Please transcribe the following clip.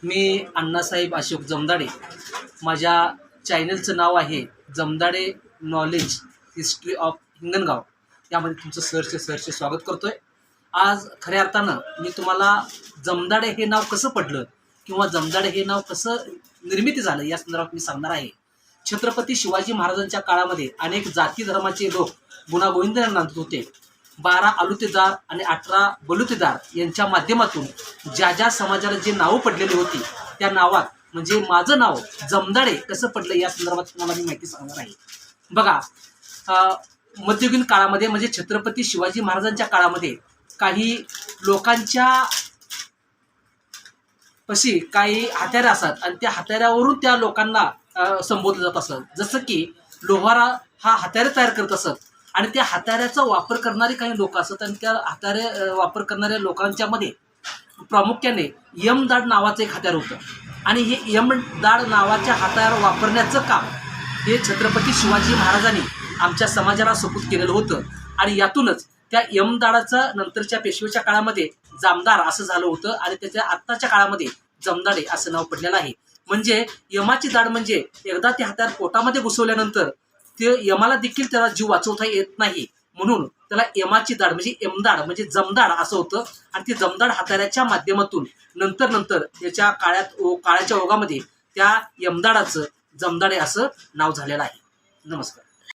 मी अण्णासाहेब अशोक जमदाडे. माझ्या चॅनलचं नाव आहे Jamdade knowledge history of Hingangaon. यामध्ये तुमचं सहर्ष स्वागत करतो आहे. आज खऱ्या अर्थानं मी तुम्हाला जमदाडे हे नाव कसं पडलं किंवा जमदाडे हे नाव कसं निर्मिती झालं या संदर्भात मी सांगणार आहे. छत्रपती शिवाजी महाराजांच्या काळामध्ये अनेक जाती धर्माचे लोक गुणागोविंदाने नांदत होते. 12 आलुतेदार आणि 18 बलुतेदार यांच्या माध्यमातून ज्या ज्या समाजाला जे नावं पडलेली होती त्या नावात म्हणजे माझं नाव जमदाडे कसं पडलं या संदर्भात तुम्हाला मी माहिती सांगणार आहे. बघा, मध्ययुगीन काळामध्ये म्हणजे छत्रपती शिवाजी महाराजांच्या काळामध्ये काही लोकांच्या पशी काही हत्यारे असतात आणि त्या हत्याऱ्यावरून त्या लोकांना संबोधलं जात असत. जसं की लोहारा हा हत्यारे तयार करत असत आणि त्या हत्याऱ्याचा वापर करणारे काही लोक असतात आणि त्या हत्यारे वापर करणाऱ्या लोकांच्या मध्ये प्रामुख्याने यमदाड नावाचं एक हत्यार होतं आणि हे यमदाड नावाच्या हत्यार वापरण्याचं काम हे छत्रपती शिवाजी महाराजांनी आमच्या समाजाला सुपूर्द केलेलं होतं. आणि यातूनच त्या यमदाडाचा नंतरच्या पेशवेच्या काळामध्ये जामदार असं झालं होतं आणि त्याच्या आत्ताच्या काळामध्ये जमदाडे असं नाव पडलेलं आहे. म्हणजे यमाची दाढ म्हणजे एकदा ते हत्यार पोटामध्ये घुसवल्यानंतर ते यमाला देखील त्याला जीव वाचवता येत नाही, म्हणून त्याला यमाची दाढ म्हणजे यमदाड म्हणजे जमदाड असं होतं. आणि ते जमदाड हत्याराच्या माध्यमातून नंतर त्याच्या काळाच्या ओघामध्ये त्या यमदाडाचं जमदाडे असं नाव झालेलं आहे. नमस्कार.